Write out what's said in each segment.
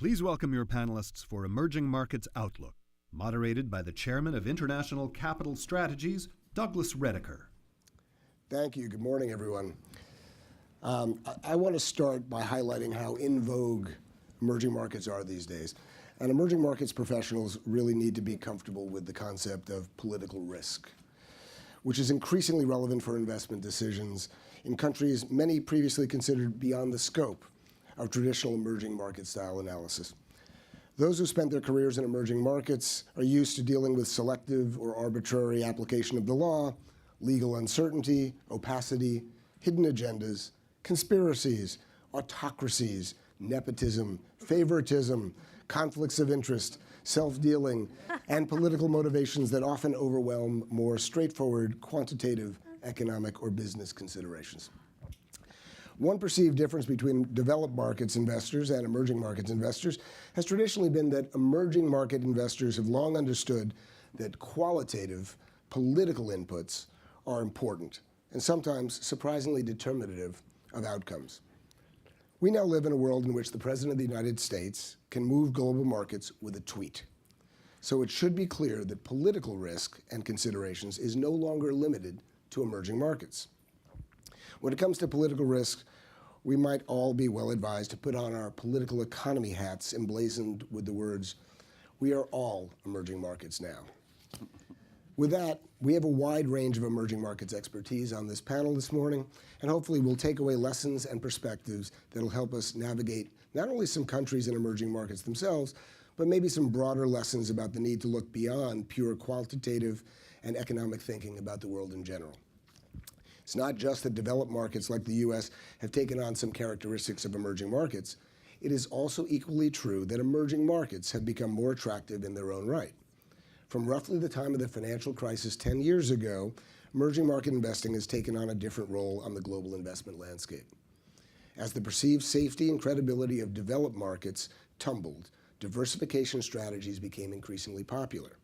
Please welcome your panelists for Emerging Markets Outlook, moderated by the Chairman of International Capital Strategies, Douglas Rediker. Thank you. Good morning, everyone. I want to start by highlighting how in vogue emerging markets are these days. And emerging markets professionals really need to be comfortable with the concept of political risk, which is increasingly relevant for investment decisions in countries many previously considered beyond the scope of traditional emerging market style analysis. Those who spent their careers in emerging markets are used to dealing with selective or arbitrary application of the law, legal uncertainty, opacity, hidden agendas, conspiracies, autocracies, nepotism, favoritism, conflicts of interest, self-dealing, and political motivations that often overwhelm more straightforward quantitative economic or business considerations. One perceived difference between developed markets investors and emerging markets investors has traditionally been that emerging market investors have long understood that qualitative political inputs are important and sometimes surprisingly determinative of outcomes. We now live in a world in which the President of the United States can move global markets with a tweet. So it should be clear that political risk and considerations is no longer limited to emerging markets. When it comes to political risk, we might all be well advised to put on our political economy hats emblazoned with the words, "We are all emerging markets now." With that, we have a wide range of emerging markets expertise on this panel this morning, and hopefully we'll take away lessons and perspectives that'll help us navigate not only some countries and emerging markets themselves, but maybe some broader lessons about the need to look beyond pure quantitative and economic thinking about the world in general. It's not just that developed markets like the US have taken on some characteristics of emerging markets. It is also equally true that emerging markets have become more attractive in their own right. From roughly the time of the financial crisis 10 years ago, emerging market investing has taken on a different role on the global investment landscape. As the perceived safety and credibility of developed markets tumbled, diversification strategies became increasingly popular.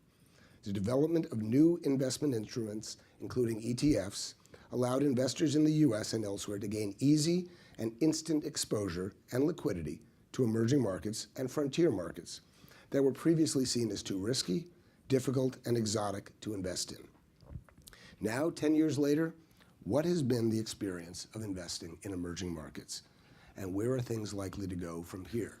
The development of new investment instruments, including ETFs, allowed investors in the US and elsewhere to gain easy and instant exposure and liquidity to emerging markets and frontier markets that were previously seen as too risky, difficult, and exotic to invest in. Now, 10 years later, what has been the experience of investing in emerging markets? And where are things likely to go from here?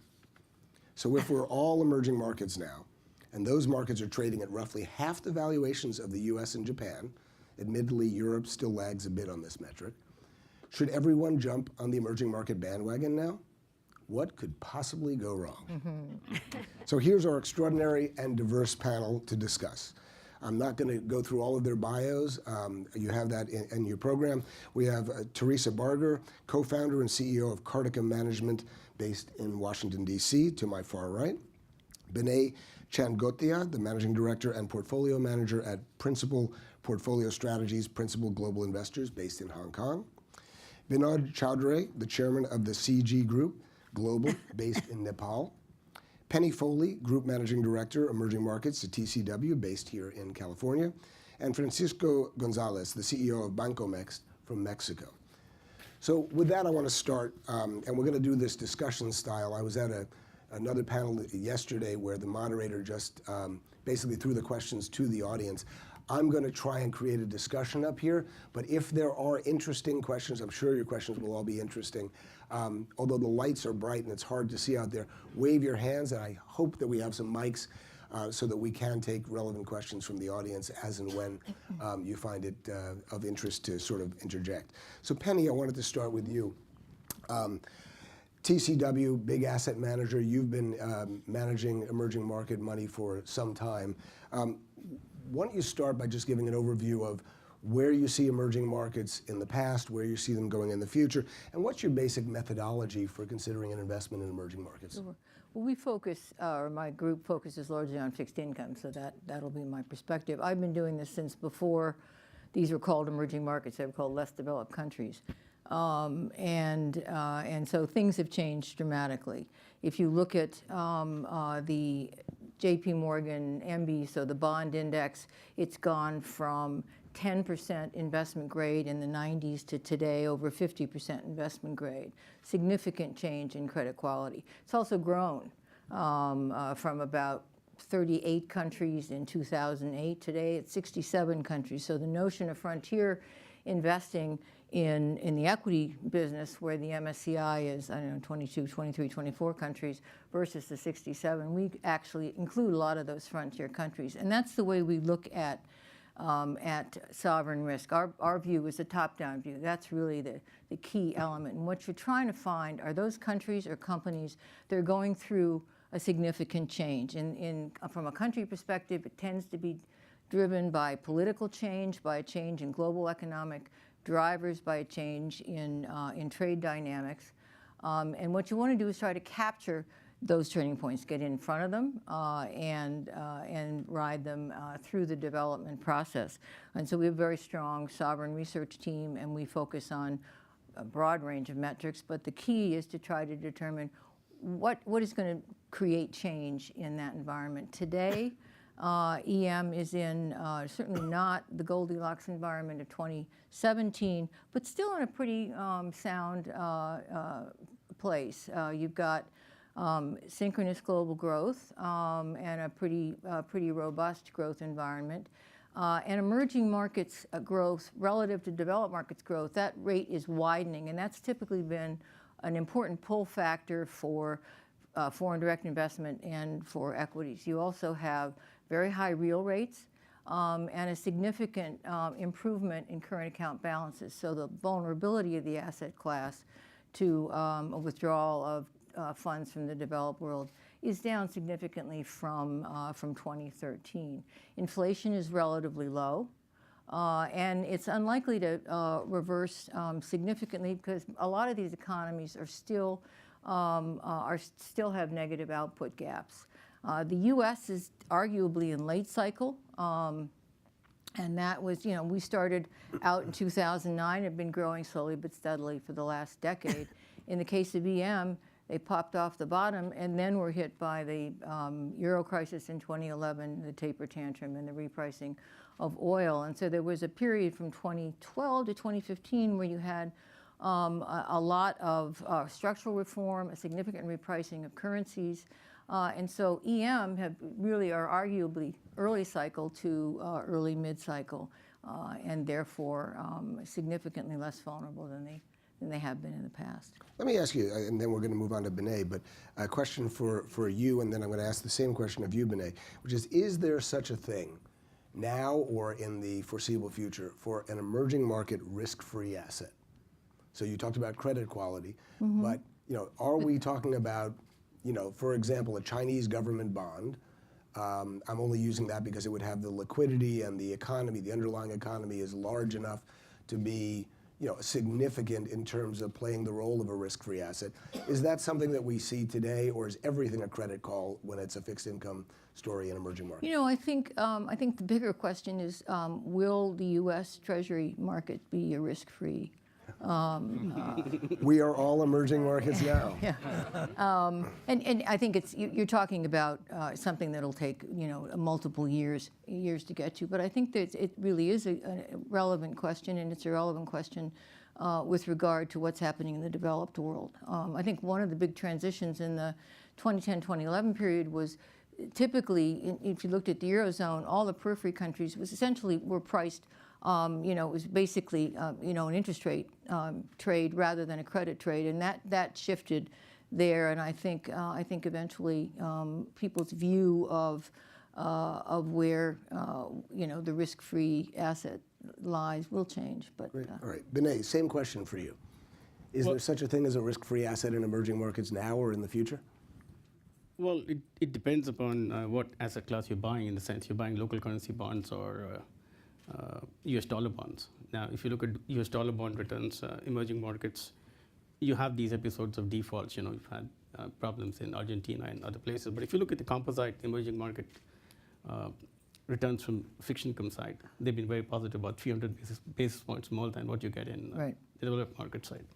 So if we're all emerging markets now, and those markets are trading at roughly half the valuations of the US and Japan, admittedly, Europe still lags a bit on this metric, should everyone jump on the emerging market bandwagon now? What could possibly go wrong? So here's our extraordinary and diverse panel to discuss. I'm not going to go through all of their bios. You have that in your program. We have Teresa Barger, co-founder and CEO of Cartica Management based in Washington, D.C., to my far right. Binay Chandgothia, the managing director and portfolio manager at Principal Portfolio Strategies, Principal Global Investors based in Hong Kong. Binod Chaudhary, the chairman of the CG Group, Global, based in Nepal. Penny Foley, Group Managing Director, Emerging Markets at TCW, based here in California. And Francisco González, the CEO of Bancomext from Mexico. So with that, I want to start, and we're going to do this discussion style. I was at another panel yesterday where the moderator just basically threw the questions to the audience. I'm going to try and create a discussion up here, but if there are interesting questions, I'm sure your questions will all be interesting. Although the lights are bright and it's hard to see out there, wave your hands, and I hope that we have some mics so that we can take relevant questions from the audience as and when you find it of interest to sort of interject. So Penny, I wanted to start with you. TCW, big asset manager, you've been managing emerging market money for some time. Why don't you start by just giving an overview of where you see emerging markets in the past, where you see them going in the future, and what's your basic methodology for considering an investment in emerging markets? Sure. Well, we focus, or my group focuses largely on fixed income, so that'll be my perspective. I've been doing this since before these were called emerging markets. They were called less developed countries. And so things have changed dramatically. If you look at the JP Morgan MB, so the bond index, it's gone from 10% investment grade in the 90s to today over 50% investment grade. Significant change in credit quality. It's also grown. from about 38 countries in 2008. Today it's 67 countries. So the notion of frontier investing in the equity business, where the MSCI is, I don't know, 22, 23, 24 countries versus the 67, we actually include a lot of those frontier countries. And that's the way we look at sovereign risk. Our view is a top-down view. That's really the key element. And what you're trying to find are those countries or companies that are going through a significant change. From a country perspective, it tends to be driven by political change, by a change in global economic drivers, by a change in trade dynamics. And what you want to do is try to capture those turning points, get in front of them, and ride them through the development process. And so we have a very strong sovereign research team, and we focus on a broad range of metrics. But the key is to try to determine what is going to create change in that environment. Today, EM is in certainly not the Goldilocks environment of 2017, but still in a pretty sound place. You've got synchronous global growth and a pretty robust growth environment. And emerging markets growth relative to developed markets growth, that rate is widening, and that's typically been an important pull factor for foreign direct investment and for equities. You also have very high real rates and a significant improvement in current account balances. So the vulnerability of the asset class to a withdrawal of funds from the developed world is down significantly from 2013. Inflation is relatively low. And it's unlikely to reverse significantly, because a lot of these economies are still have negative output gaps. The U.S. is arguably in late cycle, and that was, we started out in 2009, have been growing slowly but steadily for the last decade. In the case of EM, they popped off the bottom and then were hit by the Euro crisis in 2011, the taper tantrum, and the repricing of oil. And so there was a period from 2012 to 2015 where you had a lot of structural reform, a significant repricing of currencies. And so EM are arguably early cycle to early mid-cycle, and therefore significantly less vulnerable than they have been in the past. Let me ask you, and then we're going to move on to Binay, but a question for you, and then I'm going to ask the same question of you, Binay, which is there such a thing now or in the foreseeable future for an emerging market risk-free asset? So you talked about credit quality, but are we talking about, for example, a Chinese government bond? I'm only using that because it would have the liquidity, and the economy, the underlying economy, is large enough to be significant in terms of playing the role of a risk-free asset. Is that something that we see today, or is everything a credit call when it's a fixed income story in emerging markets? I think the bigger question is, will the U.S. Treasury market be a risk-free? We are all emerging markets now. Yeah. And I think you're talking about something that'll take multiple years to get to. But I think that it really is a relevant question, and it's a relevant question with regard to what's happening in the developed world. I think one of the big transitions in the 2010-2011 period was typically, if you looked at the Eurozone, all the periphery countries were priced. It was basically, an interest rate trade rather than a credit trade, and that shifted there. And I think eventually people's view of where the risk-free asset lies will change. But great. All right, Binay, same question for you. Is there such a thing as a risk-free asset in emerging markets now or in the future? Well, it depends upon what asset class you're buying. In the sense you're buying local currency bonds or US dollar bonds. Now, if you look at US dollar bond returns, emerging markets, you have these episodes of defaults. You've had problems in Argentina and other places. But if you look at the composite emerging market returns from fixed income side, they've been very positive, about 300 basis points more than what you get in the developed market side.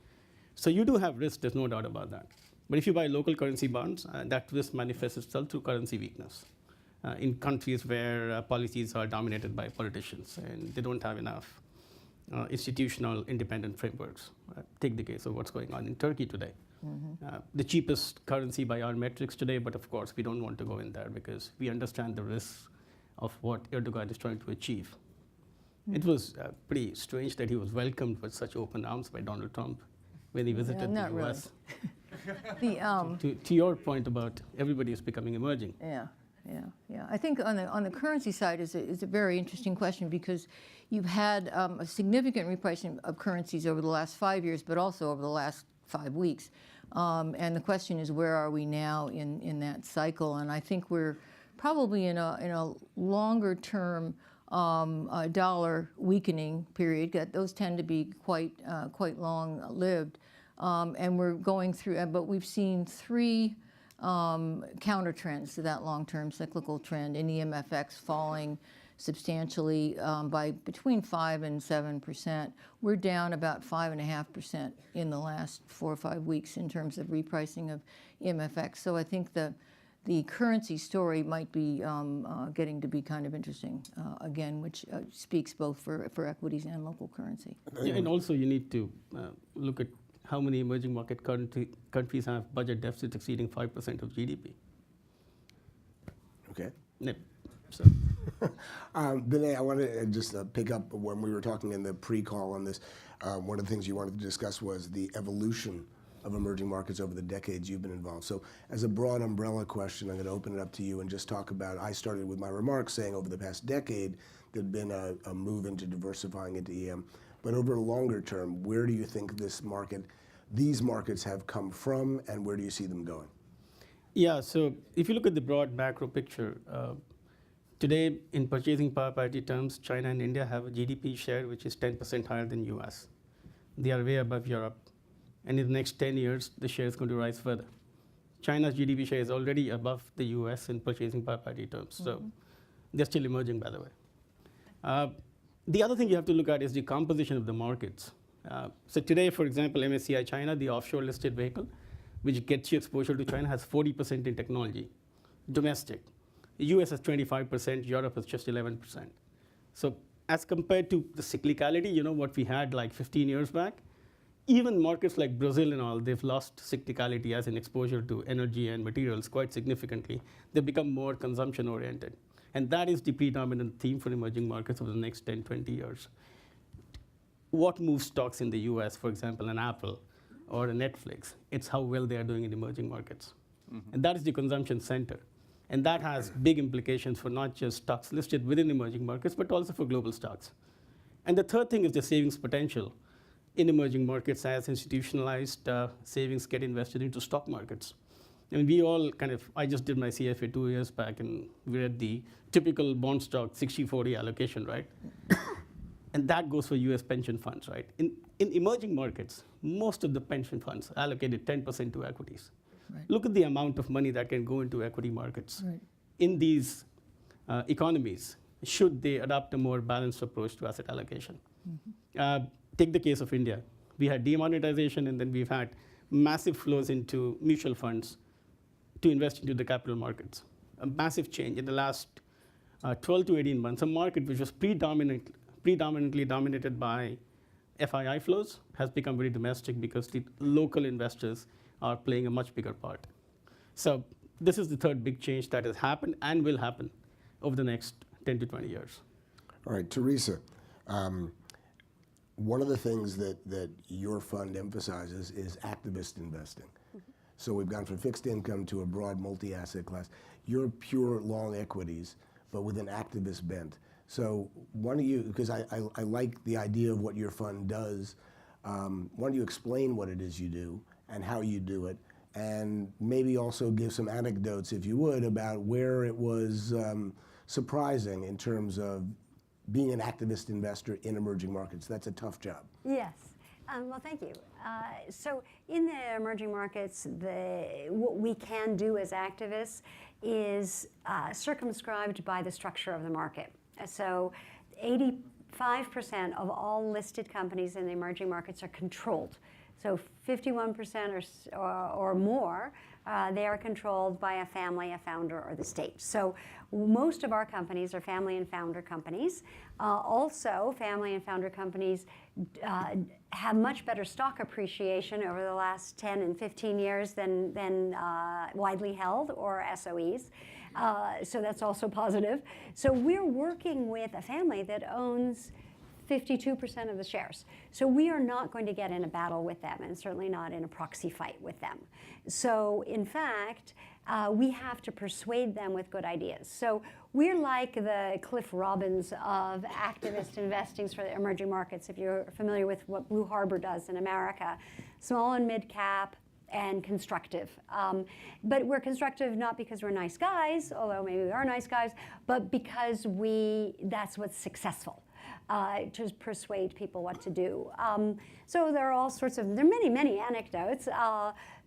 So you do have risk, there's no doubt about that. But if you buy local currency bonds, that risk manifests itself through currency weakness. In countries where policies are dominated by politicians and they don't have enough institutional independent frameworks. Take the case of what's going on in Turkey today. the cheapest currency by our metrics today, but of course we don't want to go in there because we understand the risks of what Erdogan is trying to achieve. It was pretty strange that he was welcomed with such open arms by Donald Trump when he visited the US. To your point about everybody is becoming emerging. Yeah. I think on the currency side is a very interesting question because you've had a significant repricing of currencies over the last 5 years, but also over the last 5 weeks. And the question is, where are we now in that cycle? And I think we're probably in a longer term dollar weakening period. Those tend to be quite long lived. And we're going through, but we've seen 3 counter trends to that long-term cyclical trend in EMFX falling substantially by between 5 and 7%. We're down about 5.5% in the last 4 or 5 weeks in terms of repricing of EMFX. So I think the currency story might be getting to be kind of interesting again, which speaks both for equities and local currency. Yeah, and also you need to look at how many emerging market countries have budget deficits exceeding 5% of GDP. Okay. Yep. So. Binay, I want to just pick up when we were talking in the pre-call on this. One of the things you wanted to discuss was the evolution of emerging markets over the decades you've been involved. So as a broad umbrella question, I'm going to open it up to you and just talk about, I started with my remarks saying over the past decade, there'd been a move into diversifying into EM. But over a longer term, where do you think these markets have come from, and where do you see them going? Yeah, so if you look at the broad macro picture, today in purchasing power parity terms, China and India have a GDP share which is 10% higher than US. They are way above Europe. And in the next 10 years, the share is going to rise further. China's GDP share is already above the US in purchasing power parity terms. So they're still emerging, by the way. The other thing you have to look at is the composition of the markets. So today, for example, MSCI China, the offshore listed vehicle, which gets you exposure to China, has 40% in technology, domestic. The US has 25%, Europe has just 11%. So as compared to the cyclicality, what we had like 15 years back, even markets like Brazil and all, they've lost cyclicality as an exposure to energy and materials quite significantly. They've become more consumption oriented. And that is the predominant theme for emerging markets over the next 10, 20 years. What moves stocks in the US, for example, an Apple or a Netflix? It's how well they are doing in emerging markets. And that is the consumption center. And that has big implications for not just stocks listed within emerging markets, but also for global stocks. And the third thing is the savings potential in emerging markets as institutionalized savings get invested into stock markets. I mean, we all I just did my CFA 2 years back, and we had the typical bond stock 60-40 allocation, right? And that goes for US pension funds, right? In emerging markets, most of the pension funds allocated 10% to equities. Right. Look at the amount of money that can go into equity markets. Right. In these economies, should they adopt a more balanced approach to asset allocation? Take the case of India. We had demonetization, and then we've had massive flows into mutual funds to invest into the capital markets. A massive change in the last 12 to 18 months. A market which was predominantly dominated by FII flows has become very domestic because the local investors are playing a much bigger part. So this is the third big change that has happened and will happen over the next 10 to 20 years. All right, Teresa, one of the things that your fund emphasizes is activist investing. So we've gone from fixed income to a broad multi-asset class. You're pure long equities, but with an activist bent. So why don't you, because I like the idea of what your fund does, why don't you explain what it is you do and how you do it, and maybe also give some anecdotes, if you would, about where it was surprising in terms of being an activist investor in emerging markets. That's a tough job. Yes. Well, thank you. So in the emerging markets, what we can do as activists is circumscribed by the structure of the market. So 85% of all listed companies in the emerging markets are controlled. So 51% or more, they are controlled by a family, a founder, or the state. So most of our companies are family and founder companies. Also, family and founder companies have much better stock appreciation over the last 10 and 15 years than widely held or SOEs. So that's also positive. So we're working with a family that owns 52% of the shares. So we are not going to get in a battle with them, and certainly not in a proxy fight with them. So in fact, we have to persuade them with good ideas. So we're like the Cliff Robbins of activist investing for the emerging markets, if you're familiar with what Blue Harbor does in America. Small and mid cap, and constructive. But we're constructive not because we're nice guys, although maybe we are nice guys, but because that's what's successful. To persuade people what to do. So there are all sorts of, there are many, many anecdotes,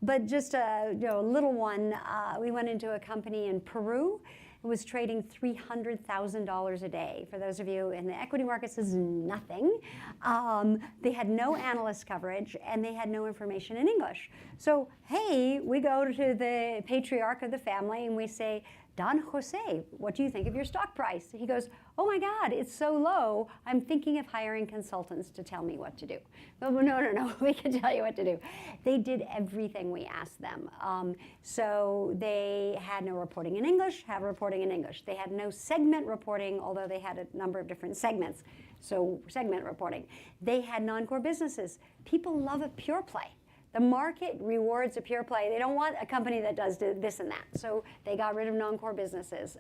but just a little one. We went into a company in Peru. It was trading $300,000 a day. For those of you in the equity markets, this is nothing. They had no analyst coverage, and they had no information in English. So, hey, we go to the patriarch of the family, and we say, Don Jose, what do you think of your stock price? He goes, oh my God, it's so low. I'm thinking of hiring consultants to tell me what to do. But no, we can tell you what to do. They did everything we asked them. So they had no reporting in English, have reporting in English. They had no segment reporting, although they had a number of different segments. So segment reporting. They had non-core businesses. People love a pure play. The market rewards a pure play. They don't want a company that does this and that. So they got rid of non-core businesses.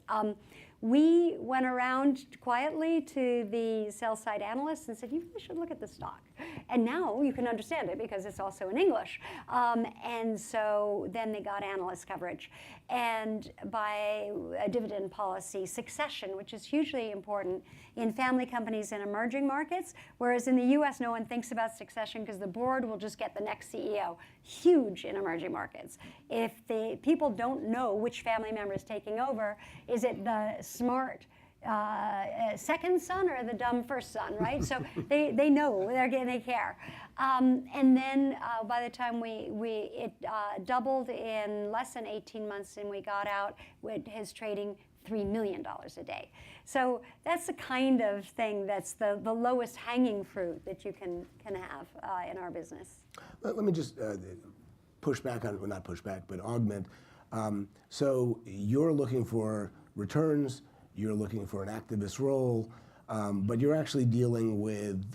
We went around quietly to the sell-side analysts and said, you really should look at the stock. And now you can understand it because it's also in English. And so then they got analyst coverage. And by a dividend policy, succession, which is hugely important in family companies in emerging markets, whereas in the US, no one thinks about succession because the board will just get the next CEO. Huge in emerging markets. If the people don't know which family member is taking over, is it the smart second son or the dumb first son, right? So they know, they care. And then by the time it doubled in less than 18 months and we got out, with his trading $3 million a day. So that's the kind of thing that's the lowest hanging fruit that you can have in our business. Let me just push back on, well, not push back, but augment. So you're looking for returns, you're looking for an activist role, but you're actually dealing with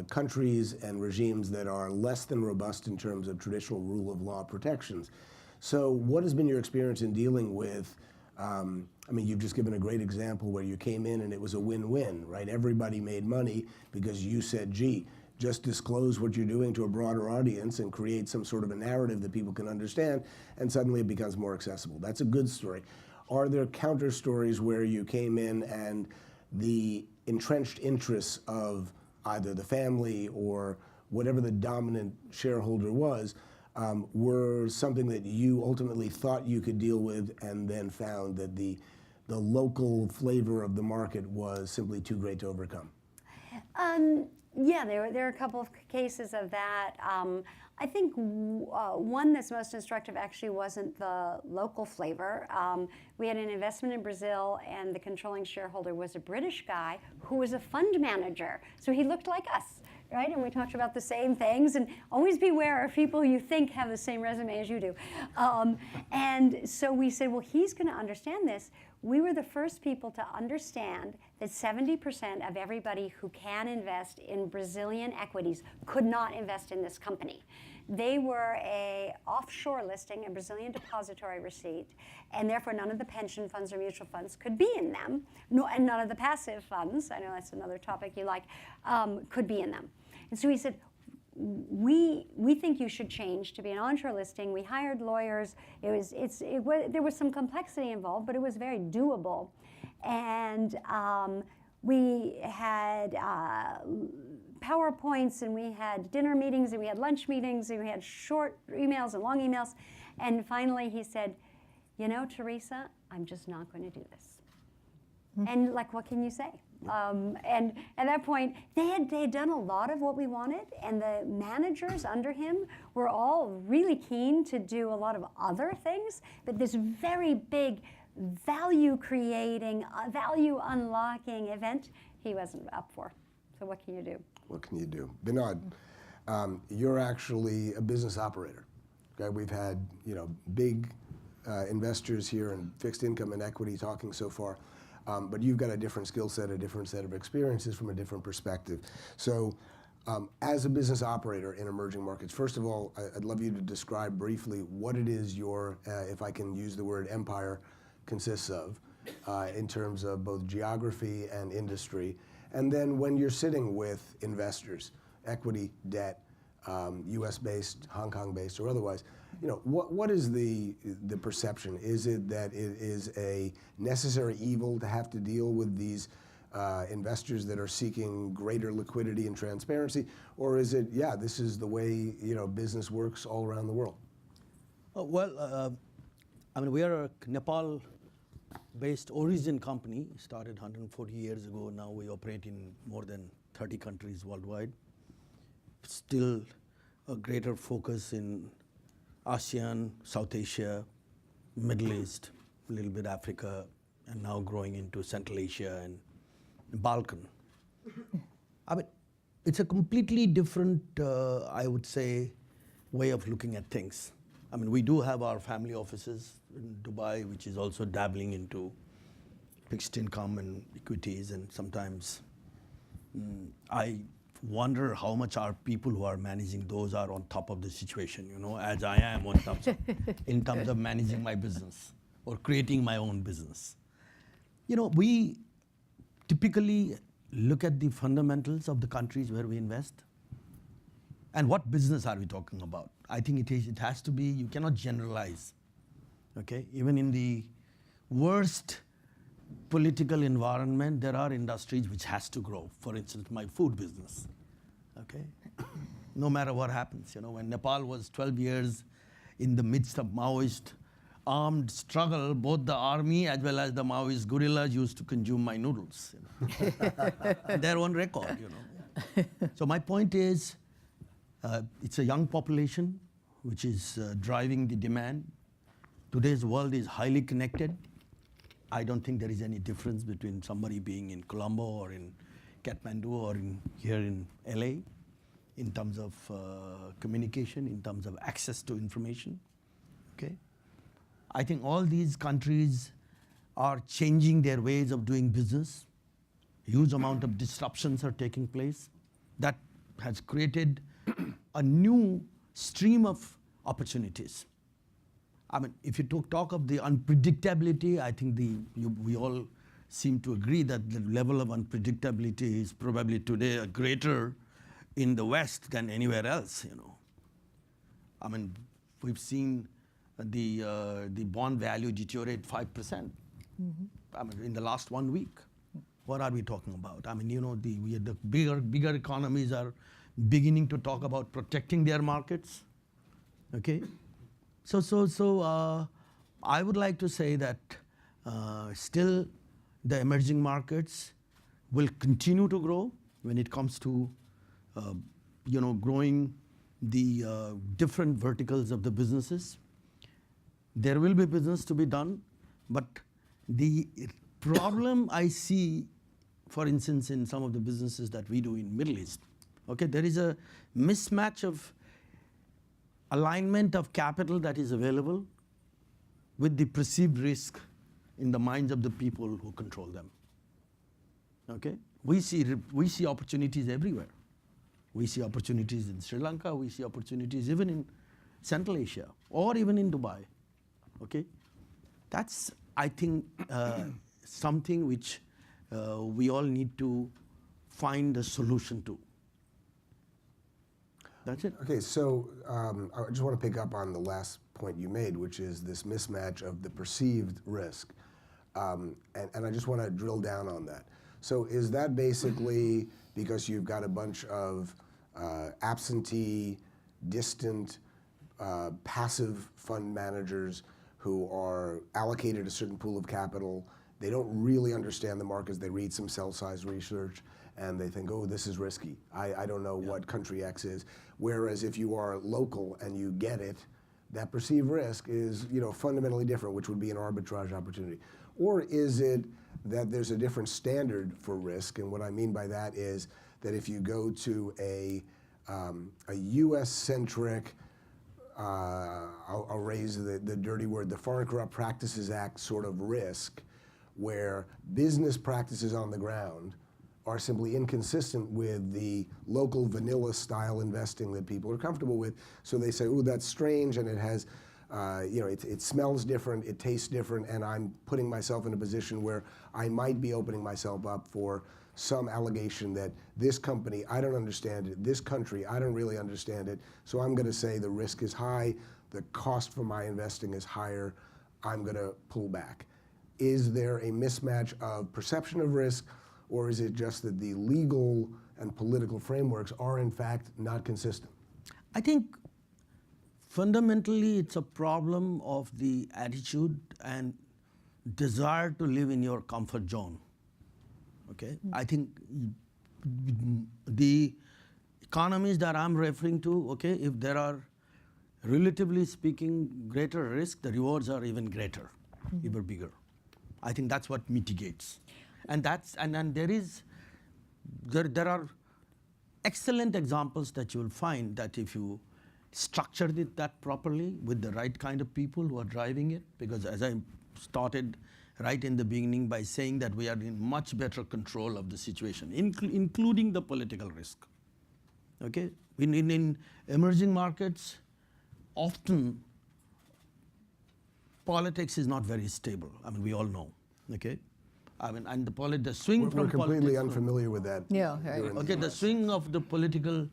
countries and regimes that are less than robust in terms of traditional rule of law protections. So what has been your experience in dealing with, I mean, you've just given a great example where you came in and it was a win-win, right? Everybody made money because you said, gee, just disclose what you're doing to a broader audience and create some sort of a narrative that people can understand, and suddenly it becomes more accessible. That's a good story. Are there counter stories where you came in and the entrenched interests of either the family or whatever the dominant shareholder was were something that you ultimately thought you could deal with and then found that the local flavor of the market was simply too great to overcome? Yeah, there are a couple of cases of that. I think one that's most instructive actually wasn't the local flavor. We had an investment in Brazil, and the controlling shareholder was a British guy who was a fund manager. So he looked like us, right? And we talked about the same things. And always beware of people you think have the same resume as you do. And so we said, well, he's going to understand this. We were the first people to understand that 70% of everybody who can invest in Brazilian equities could not invest in this company. They were a offshore listing, a Brazilian depository receipt, and therefore none of the pension funds or mutual funds could be in them, and none of the passive funds, I know that's another topic you like, could be in them. And so we said, we think you should change to be an onshore listing. We hired lawyers. There was some complexity involved, but it was very doable. And we had PowerPoints, and we had dinner meetings, and we had lunch meetings, and we had short emails and long emails. And finally he said, you know, Teresa, I'm just not going to do this. And like, what can you say? And at that point, they had done a lot of what we wanted, and the managers under him were all really keen to do a lot of other things, but this very big value creating, value unlocking event, he wasn't up for. So what can you do? What can you do? Binod, you're actually a business operator. Okay, we've had big investors here in fixed income and equity talking so far, but you've got a different skill set, a different set of experiences from a different perspective. So as a business operator in emerging markets, first of all, I'd love you to describe briefly what it is your, if I can use the word empire, consists of in terms of both geography and industry. And then when you're sitting with investors, equity, debt, US-based, Hong Kong-based, or otherwise, what is the perception? Is it that it is a necessary evil to have to deal with these investors that are seeking greater liquidity and transparency, or is it, yeah, this is the way business works all around the world? We are a Nepal-based origin company, started 140 years ago. Now we operate in more than 30 countries worldwide. Still a greater focus in ASEAN, South Asia, Middle East, a little bit Africa, and now growing into Central Asia and Balkan. It's a completely different, I would say, way of looking at things. We do have our family offices in Dubai, which is also dabbling into fixed income and equities, and sometimes I wonder how much our people who are managing those are on top of the situation, as I am on top in terms of managing my business or creating my own business. We typically look at the fundamentals of the countries where we invest. And what business are we talking about? I think it has to be, you cannot generalize, okay? Even in the worst political environment, there are industries which has to grow. For instance, my food business, okay? No matter what happens, when Nepal was 12 years in the midst of Maoist armed struggle, both the army as well as the Maoist guerrillas used to consume my noodles. They're on record, So my point is, it's a young population which is driving the demand. Today's world is highly connected. I don't think there is any difference between somebody being in Colombo or in Kathmandu or here in LA in terms of communication, in terms of access to information. Okay? I think all these countries are changing their ways of doing business. Huge amount of disruptions are taking place. That has created a new stream of opportunities. If you talk of the unpredictability, I think we all seem to agree that the level of unpredictability is probably today greater in the West than anywhere else. We've seen the bond value deteriorate 5%. In the last 1 week. What are we talking about? The bigger economies are beginning to talk about protecting their markets. Okay, so I would like to say that still the emerging markets will continue to grow when it comes to growing the different verticals of the businesses. There will be business to be done, but the problem I see, for instance, in some of the businesses that we do in Middle East, okay, there is a mismatch of alignment of capital that is available with the perceived risk in the minds of the people who control them. Okay, we see opportunities everywhere. We see opportunities in Sri Lanka. We see opportunities even in Central Asia or even in Dubai. Okay, that's, I think, something which we all need to find a solution to. That's it. Okay, so I just want to pick up on the last point you made, which is this mismatch of the perceived risk. And I just want to drill down on that. So is that basically because you've got a bunch of absentee, distant, passive fund managers who are allocated a certain pool of capital they don't really understand the markets. They read some sell-side research and they think, oh, this is risky. I don't know what country X is. Whereas if you are local and you get it, that perceived risk is, you know, fundamentally different, which would be an arbitrage opportunity. Or is it that there's a different standard for risk? And what I mean by that is that if you go to a U.S.-centric, I'll raise the dirty word, the Foreign Corrupt Practices Act sort of risk, where business practices on the ground are simply inconsistent with the local vanilla style investing that people are comfortable with. So they say, oh, that's strange, and it has, you know, it smells different, it tastes different, and I'm putting myself in a position where I might be opening myself up for some allegation that this company, I don't understand it, this country, I don't really understand it, so I'm gonna say the risk is high, the cost for my investing is higher, I'm gonna pull back. Is there a mismatch of perception of risk, or is it just that the legal and political frameworks are in fact not consistent? I think fundamentally it's a problem of the attitude and desire to live in your comfort zone. Okay, I think the economies that I'm referring to, okay, if there are, relatively speaking, greater risk, the rewards are even greater, even bigger. I think that's what mitigates. And that's, and there are excellent examples that you will find that if you structured it that properly with the right kind of people who are driving it, because as I started right in the beginning by saying that we are in much better control of the situation, including the political risk. Okay, in emerging markets, often politics is not very stable. I mean, we all know. Okay, I mean, and the swing from We're completely politics unfamiliar with that. Yeah, right. Okay, the swing of the political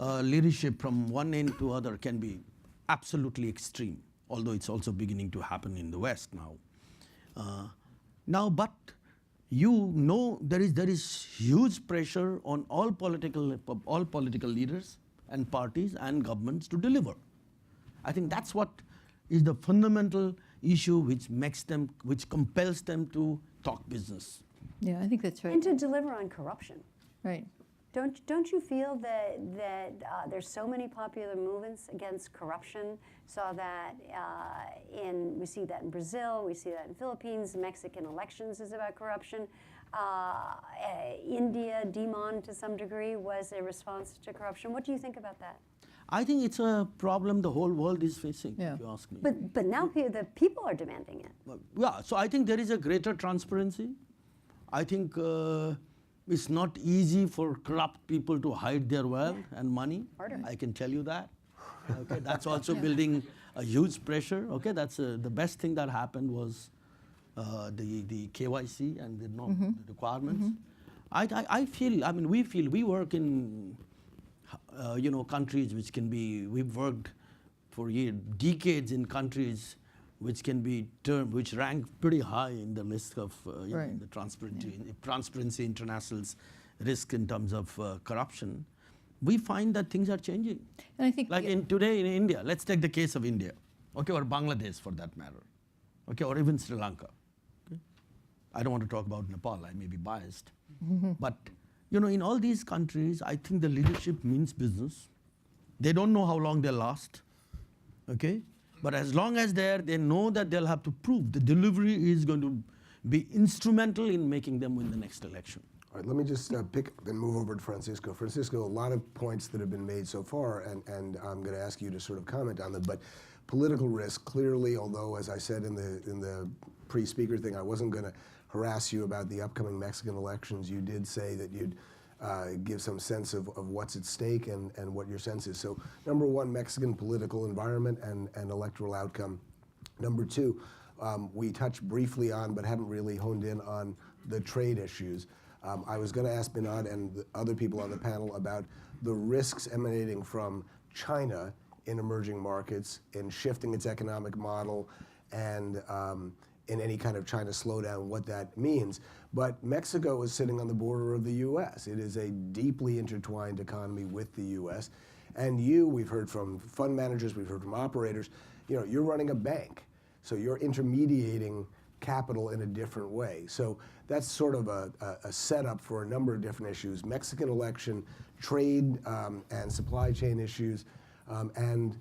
leadership from one end to other can be absolutely extreme, although it's also beginning to happen in the West now. But you know there is huge pressure on all political leaders and parties and governments to deliver. I think that's what is the fundamental issue which compels them to talk business. Yeah, I think that's right. And to deliver on corruption. Right. Don't you feel that there's so many popular movements against corruption? Saw that we see that in Brazil, we see that in Philippines. Mexican elections is about corruption. India, Demon to some degree was a response to corruption. What do you think about that? I think it's a problem the whole world is facing, Yeah. if you ask me. But now the people are demanding it. Yeah, so I think there is a greater transparency. I think it's not easy for corrupt people to hide their wealth and money. Harder. I can tell you that. Okay, that's also building a huge pressure. Okay, that's the best thing that happened was the KYC and the requirements. I feel, I mean, we work in countries which can be, we've worked for decades in countries which can be which rank pretty high in the list of Right. the Transparency International's risk in terms of corruption. We find that things are changing. And I think Like today in India, let's take the case of India, okay, or Bangladesh for that matter, okay, or even Sri Lanka. Okay? I don't want to talk about Nepal, I may be biased. But in all these countries, I think the leadership means business. They don't know how long they'll last, okay? But as long as they're there, they know that they'll have to prove the delivery is going to be instrumental in making them win the next election. All right, let me just pick and move over to Francisco. Francisco, a lot of points that have been made so far, and I'm going to ask you to sort of comment on them. But political risk, clearly, although as I said in the pre-speaker thing, I wasn't going to harass you about the upcoming Mexican elections. You did say that you'd give some sense of what's at stake and what your sense is. So number one, Mexican political environment and electoral outcome. Number two, we touched briefly on, but haven't really honed in on the trade issues. I was going to ask Binod and the other people on the panel about the risks emanating from China in emerging markets, in shifting its economic model, and in any kind of China slowdown, what that means. But Mexico is sitting on the border of the US. It is a deeply intertwined economy with the US. And we've heard from fund managers, we've heard from operators, you're running a bank. So you're intermediating capital in a different way. So that's sort of a setup for a number of different issues: Mexican election, trade and supply chain issues, and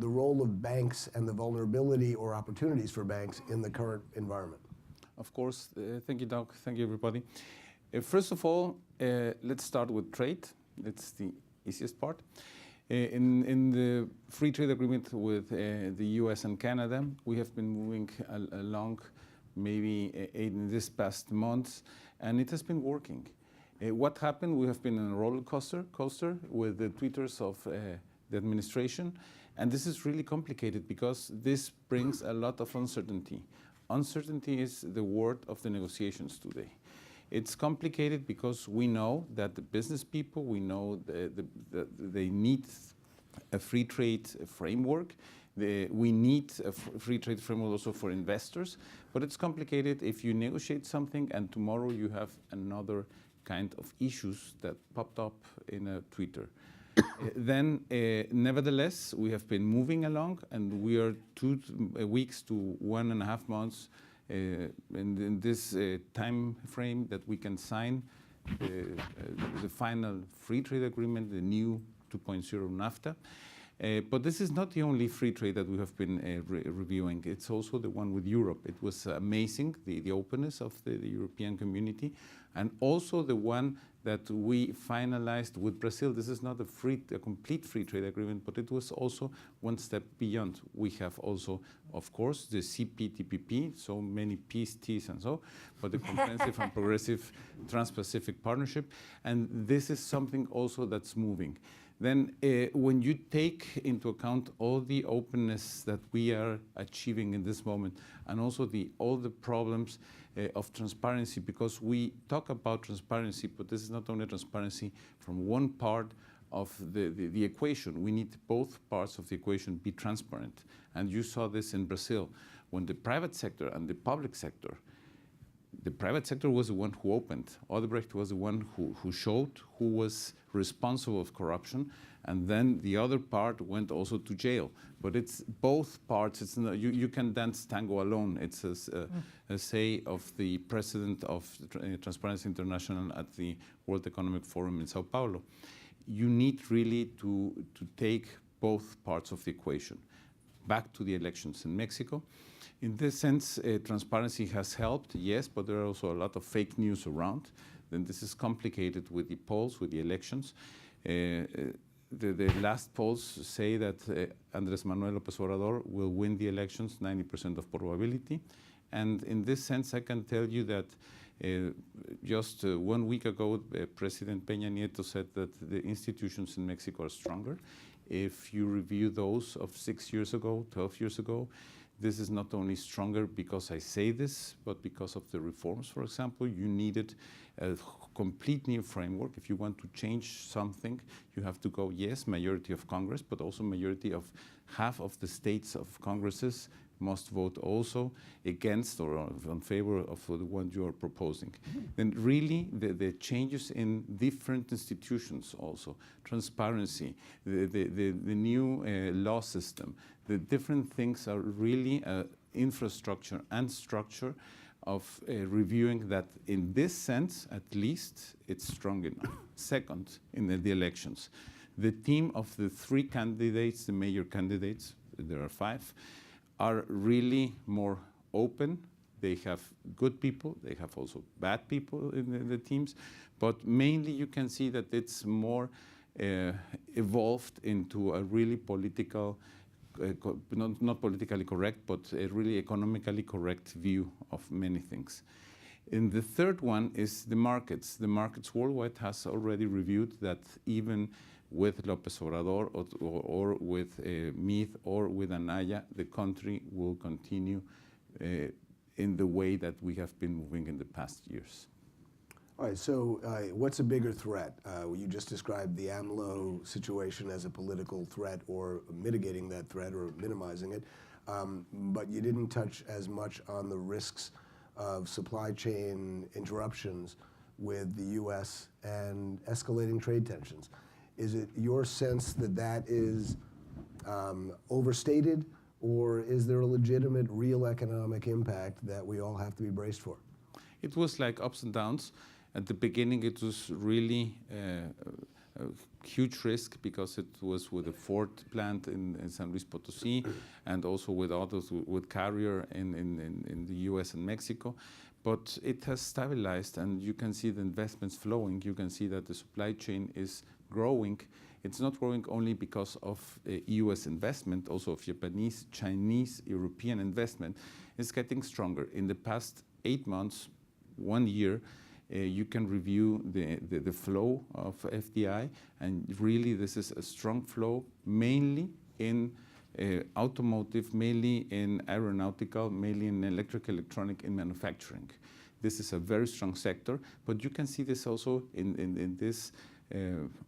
the role of banks and the vulnerability or opportunities for banks in the current environment. Of course. Thank you, Doug. Thank you, everybody. First of all, let's start with trade. It's the easiest part. In the free trade agreement with the US and Canada, we have been moving along maybe in this past months, and it has been working. What happened? We have been in a roller coaster with the tweeters of the administration, and this is really complicated because this brings a lot of uncertainty. Uncertainty is the word of the negotiations today. It's complicated because we know that the business people, we know they need a free trade framework. We need a free trade framework also for investors, but it's complicated if you negotiate something and tomorrow you have another kind of issues that popped up in a Twitter. Then, nevertheless, we have been moving along, and we are 2 weeks to 1.5 months in this time frame that we can sign the final free trade agreement, the new 2.0 NAFTA. But this is not the only free trade that we have been reviewing. It's also the one with Europe. It was amazing, the openness of the European community, and also the one that we finalized with Brazil. This is not a complete free trade agreement, but it was also one step beyond. We have also, of course, the CPTPP, so many P's, T's, and so, but the Comprehensive and Progressive Trans-Pacific Partnership, and this is something also that's moving. Then when you take into account all the openness that we are achieving in this moment, and also all the problems of transparency, because we talk about transparency, but this is not only transparency from one part of the equation. We need both parts of the equation be transparent. And you saw this in Brazil, when the private sector and the public sector, the private sector was the one who opened. Odebrecht was the one who showed who was responsible of corruption, and then the other part went also to jail. But it's both parts. It's not, you can dance tango alone. It's a say of the president of Transparency International at the World Economic Forum in Sao Paulo. You need really to take both parts of the equation. Back to the elections in Mexico. In this sense, transparency has helped, yes, but there are also a lot of fake news around. Then this is complicated with the polls, with the elections. The last polls say that Andrés Manuel López Obrador will win the elections, 90% of probability. And in this sense, I can tell you that just 1 week ago, President Peña Nieto said that the institutions in Mexico are stronger. If you review those of 6 years ago, 12 years ago, this is not only stronger because I say this, but because of the reforms, for example. You needed a complete new framework. If you want to change something, you have to go, yes, majority of Congress, but also majority of half of the states of Congresses must vote also against or in favor of the one you are proposing. Then really the changes in different institutions also, transparency, the new law system, the different things are really infrastructure and structure of reviewing that in this sense, at least, it's strong enough. Second, in the elections, the team of the 3 candidates, the major candidates, there are 5, are really more open. They have good people. They have also bad people in the teams. But mainly you can see that it's more evolved into a really political, not politically correct, but a really economically correct view of many things. And the third one is the markets. The markets worldwide has already reviewed that even with López Obrador or with Meade or with Anaya, the country will continue in the way that we have been moving in the past years. All right, so what's a bigger threat? You just described the AMLO situation as a political threat or mitigating that threat or minimizing it, but you didn't touch as much on the risks of supply chain interruptions with the US and escalating trade tensions. Is it your sense that that is overstated, or is there a legitimate, real economic impact that we all have to be braced for? It was like ups and downs. At the beginning, it was really a huge risk because it was with a Ford plant in San Luis Potosí and also with others, with Carrier in the US and Mexico. But it has stabilized, and you can see the investments flowing. You can see that the supply chain is growing. It's not growing only because of US investment, also of Japanese, Chinese, European investment. It's getting stronger. In the past 8 months, 1 year, you can review the flow of FDI, and really this is a strong flow, mainly in automotive, mainly in aeronautical, mainly in electronic, in manufacturing. This is a very strong sector, but you can see this also in this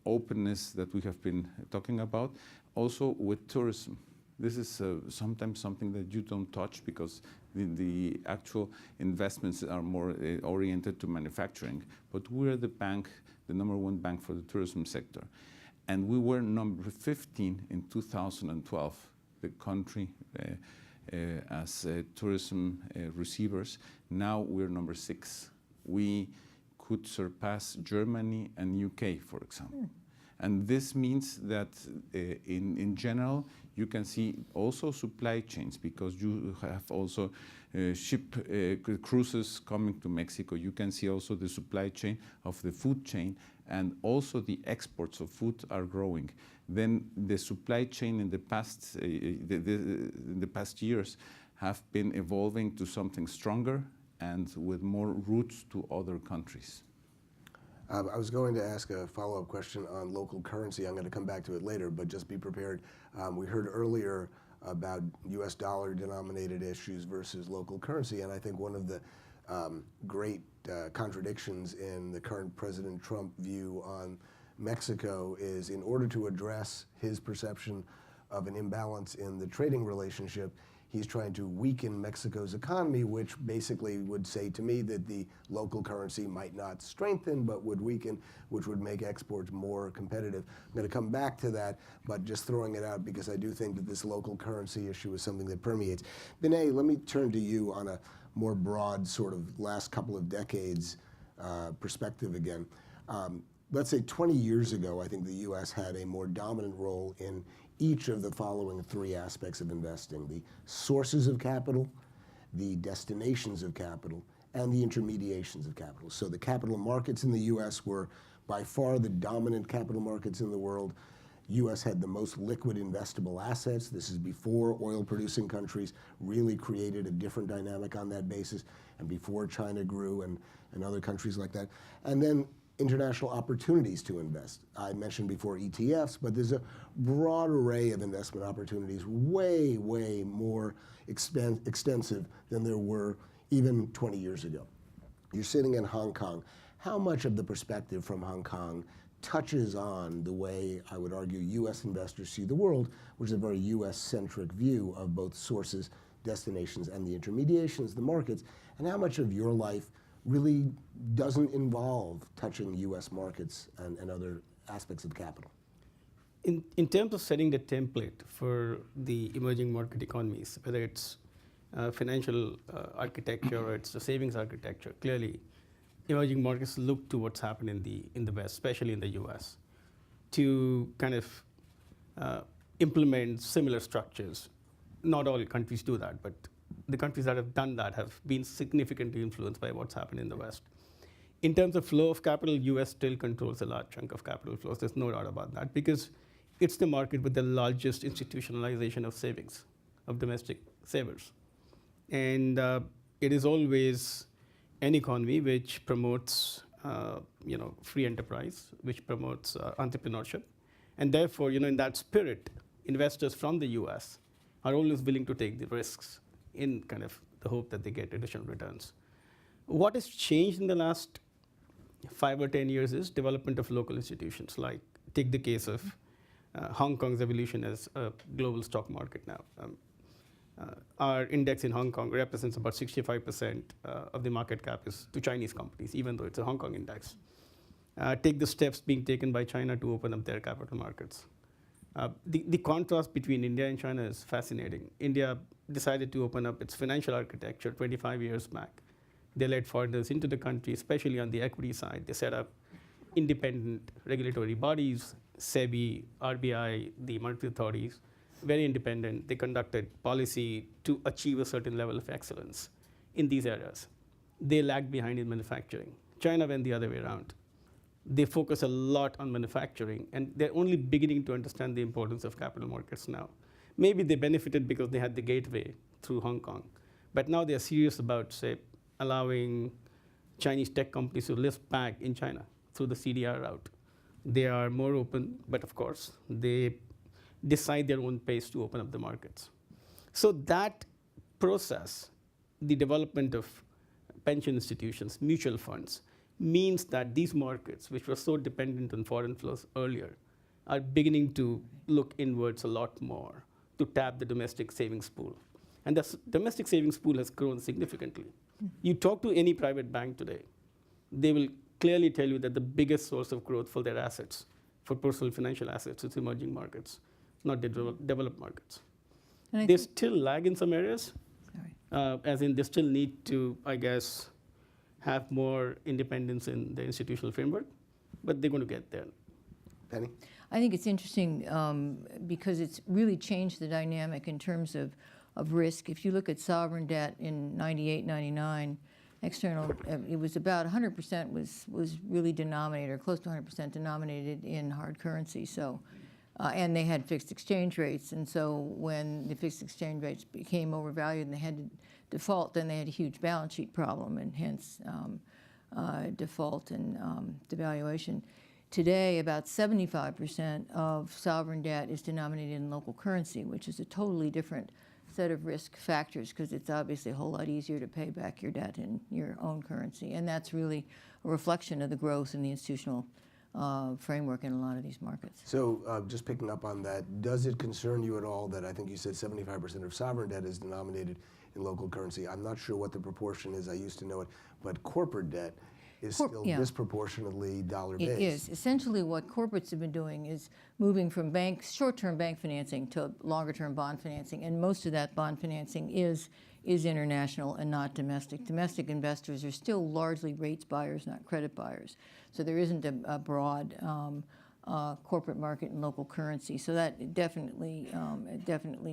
openness that we have been talking about, also with tourism. This is sometimes something that you don't touch because the actual investments are more oriented to manufacturing. But we're the bank, the #1 bank for the tourism sector. And we were number 15 in 2012, the country as tourism receivers. Now we're number 6. We could surpass Germany and UK, for example. And this means that in general, you can see also supply chains, because you have also ship cruises coming to Mexico. You can see also the supply chain of the food chain, and also the exports of food are growing. Then the supply chain in the past years have been evolving to something stronger and with more routes to other countries. I was going to ask a follow-up question on local currency. I'm going to come back to it later, but just be prepared. We heard earlier about US dollar denominated issues versus local currency, and I think one of the great contradictions in the current President Trump view on Mexico is, in order to address his perception of an imbalance in the trading relationship, he's trying to weaken Mexico's economy, which basically would say to me that the local currency might not strengthen, but would weaken, which would make exports more competitive. I'm going to come back to that, but just throwing it out because I do think that this local currency issue is something that permeates. Binay, let me turn to you on a more broad sort of last couple of decades perspective again. Let's say 20 years ago, I think the US had a more dominant role in each of the following 3 aspects of investing: the sources of capital, the destinations of capital, and the intermediations of capital. So the capital markets in the US were by far the dominant capital markets in the world. US had the most liquid investable assets. This is before oil-producing countries really created a different dynamic on that basis, and before China grew and other countries like that. And then international opportunities to invest. I mentioned before ETFs, but there's a broad array of investment opportunities, way, way more extensive than there were even 20 years ago. You're sitting in Hong Kong. How much of the perspective from Hong Kong touches on the way, I would argue, US investors see the world, which is a very US-centric view of both sources, destinations, and the intermediations, the markets, and how much of your life really doesn't involve touching US markets and other aspects of capital? In terms of setting the template for the emerging market economies, whether it's financial architecture or it's the savings architecture, clearly emerging markets look to what's happened in the West, especially in the US, to kind of implement similar structures. Not all countries do that, but the countries that have done that have been significantly influenced by what's happened in the West. In terms of flow of capital, US still controls a large chunk of capital flows. There's no doubt about that, because it's the market with the largest institutionalization of savings, of domestic savers. And it is always an economy which promotes free enterprise, which promotes entrepreneurship. And therefore, in that spirit, investors from the US are always willing to take the risks in kind of the hope that they get additional returns. What has changed in the last 5 or 10 years is development of local institutions. Like, take the case of Hong Kong's evolution as a global stock market now. Our index in Hong Kong represents about 65% of the market cap is to Chinese companies, even though it's a Hong Kong index. Take the steps being taken by China to open up their capital markets. The contrast between India and China is fascinating. India decided to open up its financial architecture 25 years back. They let foreigners into the country, especially on the equity side. They set up independent regulatory bodies, SEBI, RBI, the monetary authorities, very independent. They conducted policy to achieve a certain level of excellence in these areas. They lagged behind in manufacturing. China went the other way around. They focus a lot on manufacturing, and they're only beginning to understand the importance of capital markets now. Maybe they benefited because they had the gateway through Hong Kong, but now they're serious about, say, allowing Chinese tech companies to list back in China through the CDR route. They are more open, but of course, they decide their own pace to open up the markets. So that process, the development of pension institutions, mutual funds, means that these markets, which were so dependent on foreign flows earlier, are beginning to look inwards a lot more to tap the domestic savings pool. And the domestic savings pool has grown significantly. You talk to any private bank today, they will clearly tell you that the biggest source of growth for their assets, for personal financial assets, is emerging markets, not the developed markets. They still lag in some areas, as in they still need to, I guess, have more independence in the institutional framework, but they're going to get there. Penny? I think it's interesting because it's really changed the dynamic in terms of risk. If you look at sovereign debt in 98, 99, external, it was about 100% was really denominated, or close to 100% denominated in hard currency. So, and they had fixed exchange rates. And so when the fixed exchange rates became overvalued and they had to default, then they had a huge balance sheet problem, and hence default and devaluation. Today, about 75% of sovereign debt is denominated in local currency, which is a totally different set of risk factors, because it's obviously a whole lot easier to pay back your debt in your own currency. And that's really a reflection of the growth in the institutional framework in a lot of these markets. So just picking up on that, does it concern you at all that I think you said 75% of sovereign debt is denominated in local currency? I'm not sure what the proportion is. I used to know it. But corporate debt is still disproportionately dollar-based. It is. Essentially what corporates have been doing is moving from short-term bank financing to longer-term bond financing, and most of that bond financing is international and not domestic. Domestic investors are still largely rates buyers, not credit buyers. So there isn't a broad corporate market in local currency. So that definitely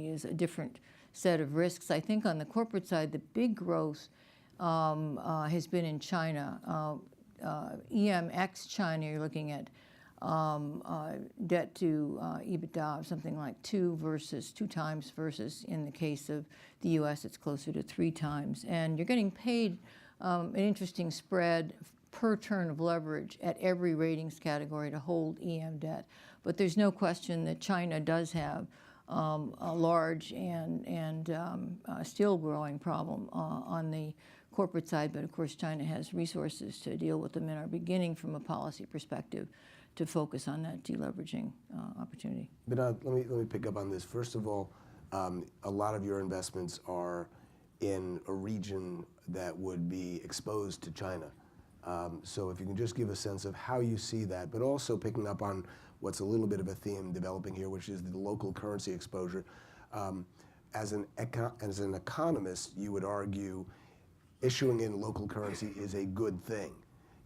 is a different set of risks. I think on the corporate side, the big growth has been in China. EMX China, you're looking at debt to EBITDA of something like 2 times versus in the case of the US, it's closer to 3 times. And you're getting paid an interesting spread per turn of leverage at every ratings category to hold EM debt. But there's no question that China does have a large and still growing problem on the corporate side, but of course China has resources to deal with them and are beginning from a policy perspective to focus on that deleveraging opportunity. Binod, let me pick up on this. First of all, a lot of your investments are in a region that would be exposed to China. So if you can just give a sense of how you see that, but also picking up on what's a little bit of a theme developing here, which is the local currency exposure. As an economist, you would argue issuing in local currency is a good thing.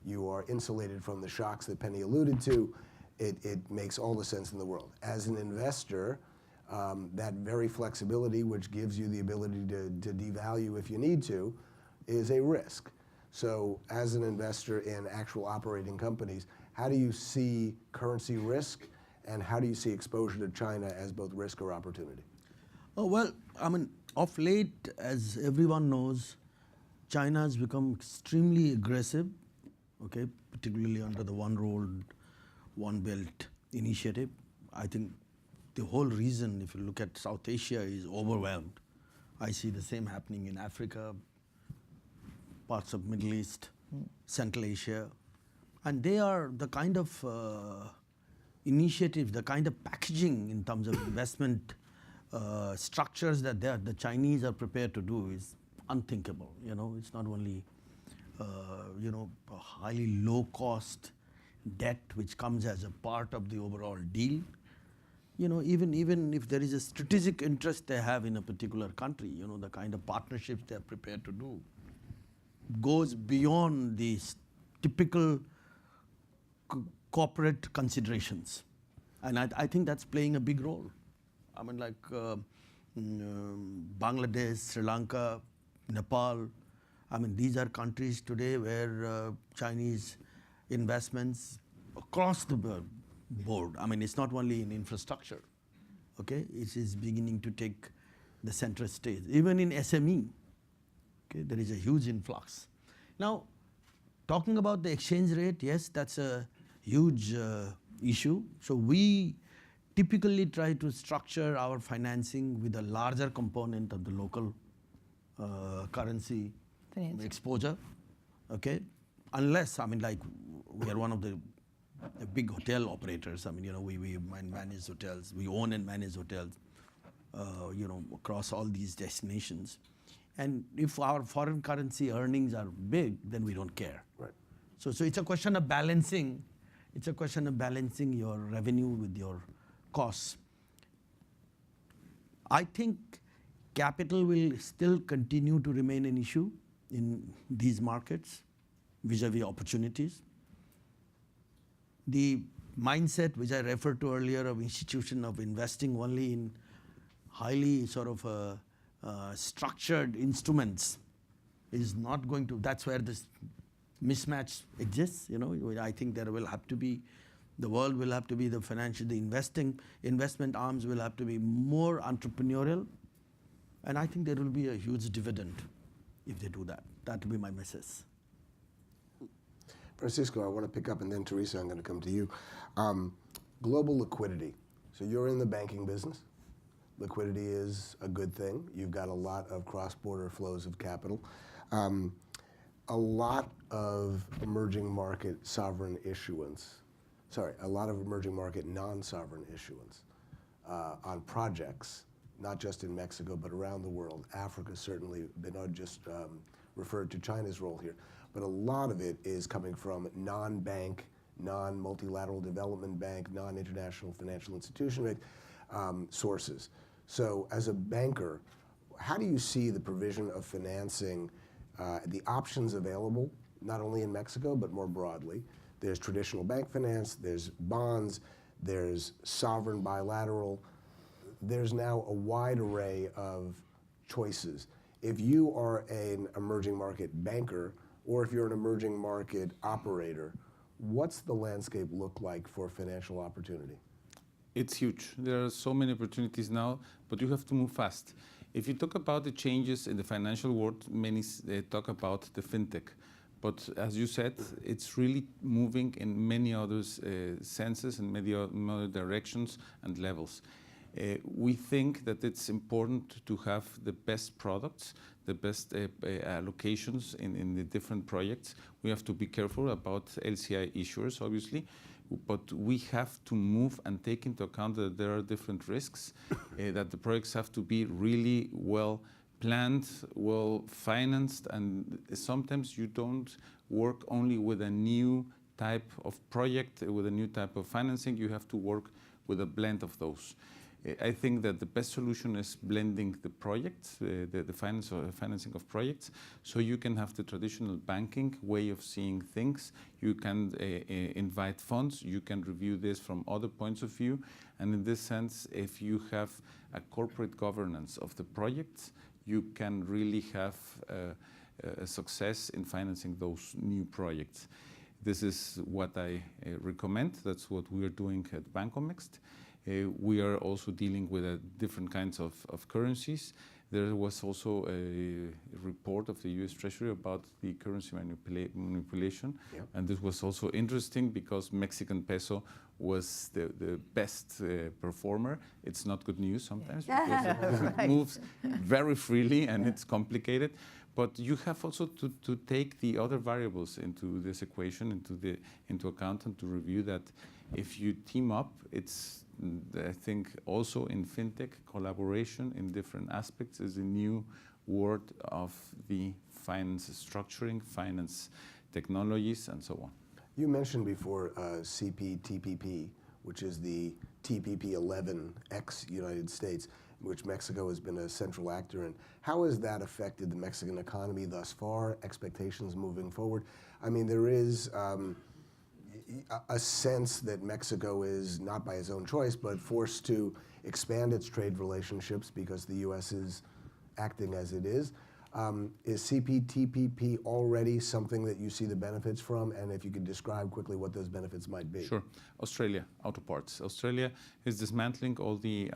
You are insulated from the shocks that Penny alluded to. It makes all the sense in the world. As an investor, that very flexibility, which gives you the ability to devalue if you need to, is a risk. So as an investor in actual operating companies, how do you see currency risk, and how do you see exposure to China as both risk or opportunity? Oh, well, I mean, of late, as everyone knows, China has become extremely aggressive, okay, particularly under the One Road, One Belt initiative. I think the whole reason, if you look at South Asia, is overwhelmed. I see the same happening in Africa, parts of Middle East, Central Asia. And they are the kind of initiatives, the kind of packaging in terms of investment structures that the Chinese are prepared to do is unthinkable. You know, it's not only a highly low cost debt which comes as a part of the overall deal, even if there is a strategic interest they have in a particular country, the kind of partnerships they are prepared to do goes beyond these typical corporate considerations. And I think that's playing a big role. I mean, like Bangladesh, Sri Lanka, Nepal, I mean, these are countries today where Chinese investments across the board, I mean, it's not only in infrastructure, okay? It is beginning to take the center stage. Even in SME, okay, there is a huge influx. Now, talking about the exchange rate, yes, that's a huge issue. So we typically try to structure our financing with a larger component of the local currency exposure, okay? Unless, I mean, like we are one of the big hotel operators. I mean, we manage hotels, we own and manage hotels, across all these destinations. And if our foreign currency earnings are big, then we don't care. Right. So it's a question of balancing. It's a question of balancing your revenue with your costs. I think capital will still continue to remain an issue in these markets vis-a-vis opportunities. The mindset which I referred to earlier of institution of investing only in highly sort of structured instruments is not going to, that's where this mismatch exists. I think there will have to be, the world will have to be the investment arms will have to be more entrepreneurial. And I think there will be a huge dividend if they do that. That will be my message. Francisco, I want to pick up, and then Teresa, I'm going to come to you. Global liquidity. So you're in the banking business. Liquidity is a good thing. You've got a lot of cross-border flows of capital. A lot of emerging market sovereign issuance, a lot of emerging market non-sovereign issuance on projects, not just in Mexico, but around the world. Africa, certainly. Binod just referred to China's role here. But a lot of it is coming from non-bank, non-multilateral development bank, non-international financial institution sources. So as a banker, how do you see the provision of financing, the options available, not only in Mexico, but more broadly? There's traditional bank finance, there's bonds, there's sovereign bilateral. There's now a wide array of choices. If you are an emerging market banker, or if you're an emerging market operator, what's the landscape look like for financial opportunity? It's huge. There are so many opportunities now, but you have to move fast. If you talk about the changes in the financial world, many talk about the fintech. But as you said, it's really moving in many other senses and many other directions and levels. We think that it's important to have the best products, the best allocations in the different projects. We have to be careful about LCI issuers, obviously, but we have to move and take into account that there are different risks, that the projects have to be really well planned, well financed, and sometimes you don't work only with a new type of project, with a new type of financing. You have to work with a blend of those. I think that the best solution is blending the projects, the financing of projects, so you can have the traditional banking way of seeing things. You can invite funds. You can review this from other points of view. And in this sense, if you have a corporate governance of the projects, you can really have a success in financing those new projects. This is what I recommend. That's what we are doing at Bancomext. We are also dealing with different kinds of currencies. There was also a report of the US Treasury about the currency manipulation. Yep. And this was also interesting because Mexican peso was the best performer. It's not good news sometimes because it moves very freely and it's complicated. But you have also to take the other variables into this equation, into account, and to review that if you team up, it's, I think, also in fintech, collaboration in different aspects is a new word of the finance structuring, finance technologies, and so on. You mentioned before CPTPP. which is the TPP-11 ex-United States, which Mexico has been a central actor in. How has that affected the Mexican economy thus far, expectations moving forward? I mean, there is a sense that Mexico is, not by its own choice, but forced to expand its trade relationships because the U.S. is acting as it is. Is CPTPP already something that you see the benefits from? And if you could describe quickly what those benefits might be. Sure. Australia, auto parts. Australia is dismantling all the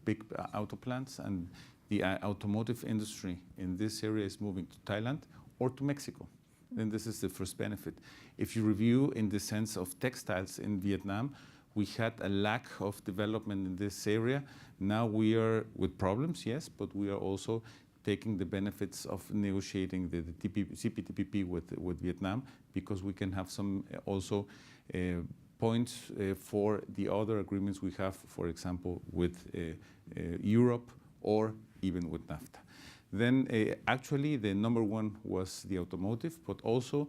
big auto plants, and the automotive industry in this area is moving to Thailand or to Mexico. Then this is the first benefit. If you review in the sense of textiles in Vietnam, we had a lack of development in this area. Now we are with problems, yes, but we are also taking the benefits of negotiating the CPTPP with Vietnam, because we can have some also points for the other agreements we have, for example, with Europe or even with NAFTA. Then actually the number one was the automotive, but also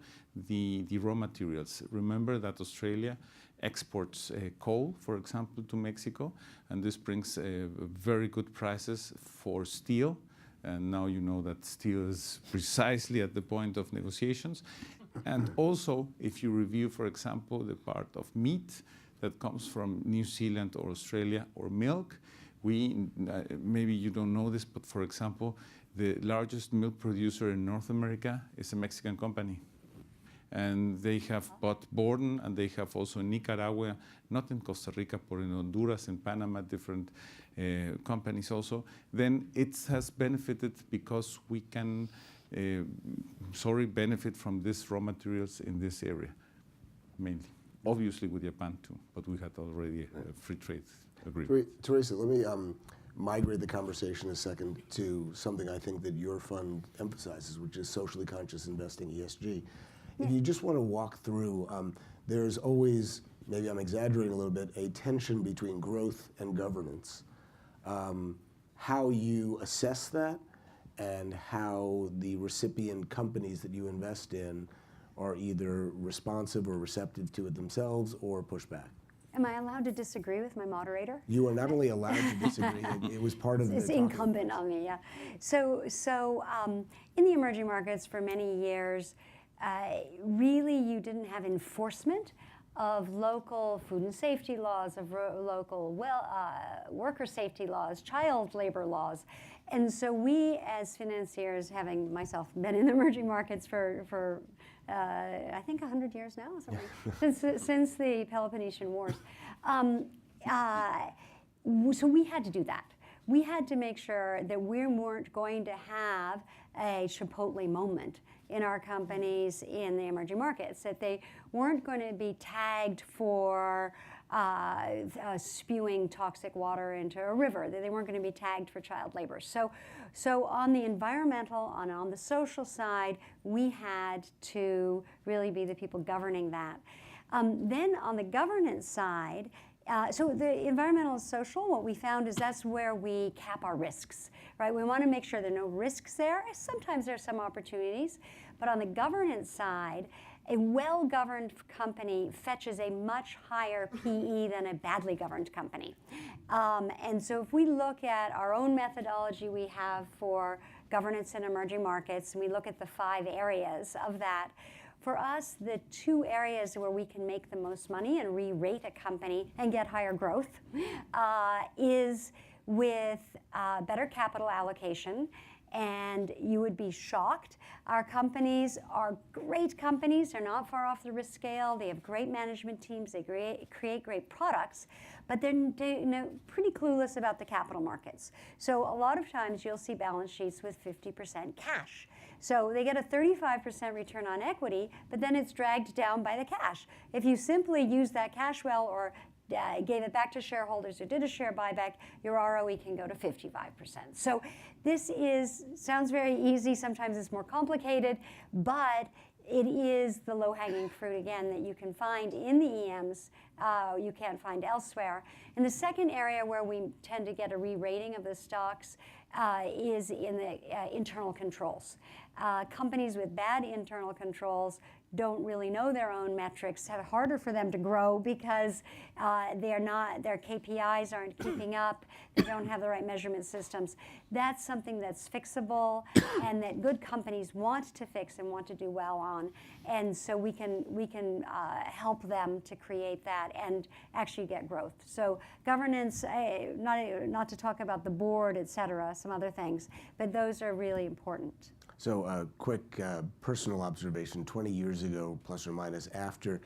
the raw materials. Remember that Australia exports coal, for example, to Mexico, and this brings very good prices for steel. And now you know that steel is precisely at the point of negotiations. And also, if you review, for example, the part of meat that comes from New Zealand or Australia, or milk, we, maybe you don't know this, but for example, the largest milk producer in North America is a Mexican company. And they have bought Borden, and they have also in Nicaragua, not in Costa Rica, but in Honduras, in Panama, different companies also. Then it has benefited because we can, benefit from these raw materials in this area, mainly. Obviously with Japan too, but we had already a free trade agreement. Teresa, let me migrate the conversation a second to something I think that your fund emphasizes, which is socially conscious investing, ESG. If you just want to walk through, there's always, maybe I'm exaggerating a little bit, a tension between growth and governance. How you assess that, and how the recipient companies that you invest in are either responsive or receptive to it themselves, or push back. Am I allowed to disagree with my moderator? You are not only allowed to disagree, it was part of the It's incumbent on me, yeah. So in the emerging markets for many years, really you didn't have enforcement of local food and safety laws, of local worker safety laws, child labor laws. And so we as financiers, having myself been in the emerging markets for I think 100 years now, since the Peloponnesian Wars. So we had to do that. We had to make sure that we weren't going to have a Chipotle moment in our companies in the emerging markets, that they weren't going to be tagged for spewing toxic water into a river, that they weren't going to be tagged for child labor. So on the environmental and on the social side, we had to really be the people governing that. Then on the governance side, so the environmental and social, what we found is that's where we cap our risks, right? We want to make sure there are no risks there. Sometimes there are some opportunities, but on the governance side, a well-governed company fetches a much higher PE than a badly governed company. And so if we look at our own methodology we have for governance in emerging markets, and we look at the 5 areas of that, for us, the 2 areas where we can make the most money and re-rate a company and get higher growth is with better capital allocation. And you would be shocked. Our companies are great companies. They're not far off the risk scale. They have great management teams. They create great products, but they're pretty clueless about the capital markets. So a lot of times you'll see balance sheets with 50% cash. So they get a 35% return on equity, but then it's dragged down by the cash. If you simply use that cash well, or gave it back to shareholders or did a share buyback, your ROE can go to 55%. So this sounds very easy. Sometimes it's more complicated, but it is the low-hanging fruit, again, that you can find in the EMs, you can't find elsewhere. And the second area where we tend to get a re-rating of the stocks is in the internal controls. Companies with bad internal controls don't really know their own metrics, have it harder for them to grow because their KPIs aren't keeping up, they don't have the right measurement systems. That's something that's fixable and that good companies want to fix and want to do well on. And so we can help them to create that and actually get growth. So governance, not to talk about the board, et cetera, some other things, but those are really important. So a quick personal observation, 20 years ago, plus or minus, after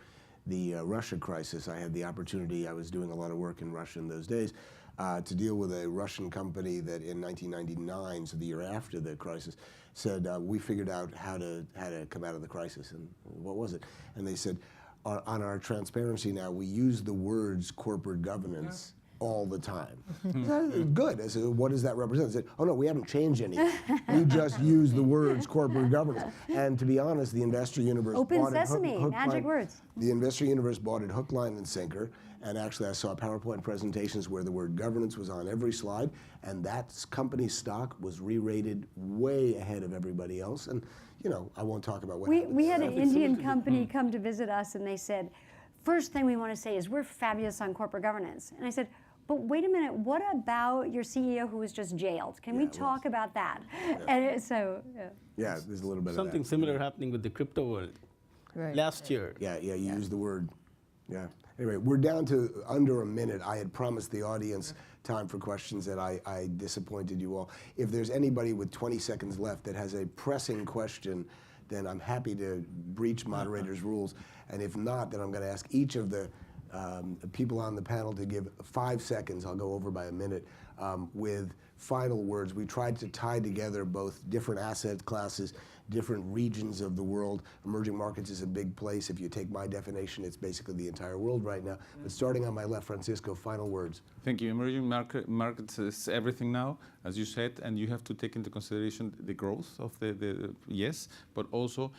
the Russia crisis, I had the opportunity, I was doing a lot of work in Russia in those days, to deal with a Russian company that in 1999, so the year after the crisis, said, we figured out how to come out of the crisis. And what was it? And they said, on our transparency now, we use the words corporate governance all the time. Good. I said, what does that represent? I said, oh no, we haven't changed anything. We just use the words corporate governance. And to be honest, the investor universe Open bought sesame, it hook, magic line. words. The investor universe bought it hook, line, and sinker. And actually, I saw PowerPoint presentations where the word governance was on every slide, and that company's stock was re-rated way ahead of everybody else. And you know, I won't talk about what happened. We had an Indian company come to visit us, and they said, first thing we want to say is we're fabulous on corporate governance. And I said, but wait a minute, what about your CEO who was just jailed? Can we talk about that? And so, Yeah, there's a little bit Something of that. similar happening with the crypto world last year. Yeah, you used the word. Yeah. Anyway, we're down to under a minute. I had promised the audience time for questions and I disappointed you all. If there's anybody with 20 seconds left that has a pressing question, then I'm happy to breach moderator's rules. And if not, then I'm going to ask each of the people on the panel to give 5 seconds, I'll go over by a minute, with final words. We tried to tie together both different asset classes, different regions of the world. Emerging markets is a big place. If you take my definition, it's basically the entire world right now. But starting on my left, Francisco, final words. Thank you. Emerging markets is everything now, as you said, and you have to take into consideration the growth of the yes, but also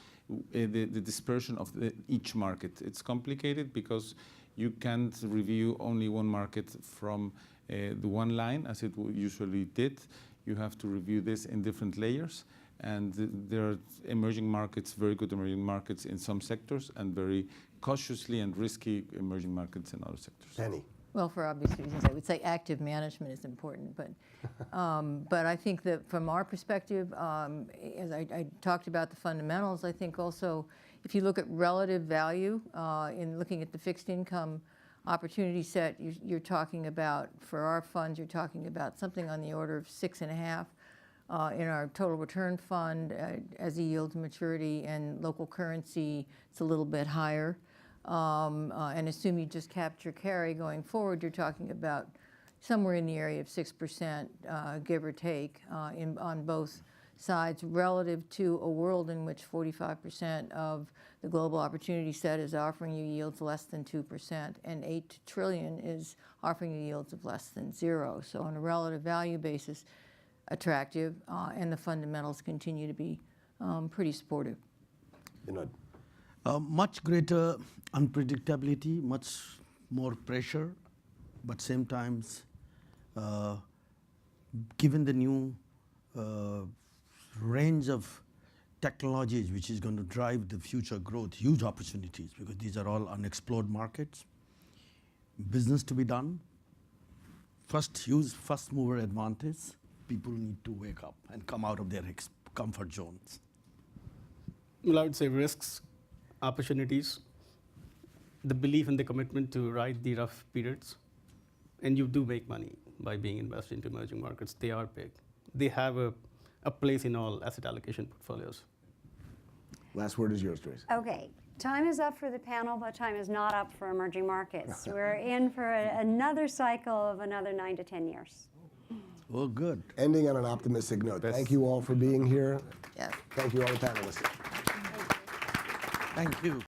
the dispersion of each market. It's complicated because you can't review only one market from the one line, as it usually did. You have to review this in different layers. And there are emerging markets, very good emerging markets in some sectors, and very cautiously and risky emerging markets in other sectors. Penny. Well, for obvious reasons, I would say active management is important, but I think that from our perspective, as I talked about the fundamentals, I think also if you look at relative value in looking at the fixed income opportunity set, you're talking about, for our funds, you're talking about something on the order of 6.5 in our total return fund as a yield to maturity, and local currency, it's a little bit higher. And assume you just capture carry going forward, you're talking about somewhere in the area of 6%, give or take, on both sides, relative to a world in which 45% of the global opportunity set is offering you yields less than 2%, and 8 trillion is offering you yields of less than 0. So on a relative value basis, attractive, and the fundamentals continue to be pretty supportive. Binod. Much greater unpredictability, much more pressure, but same times, given the new range of technologies which is going to drive the future growth, huge opportunities, because these are all unexplored markets. Business to be done. Use first mover advantage. People need to wake up and come out of their comfort zones. Well, I would say risks, opportunities, the belief and the commitment to ride the rough periods. And you do make money by being invested into emerging markets. They are big. They have a place in all asset allocation portfolios. Last word is yours, Teresa. Okay, time is up for the panel, but time is not up for emerging markets. We're in for another cycle of another 9 to 10 years. Oh, good. Ending on an optimistic note. Thank you all for being here. Yes. Thank you all the panelists. Thank you.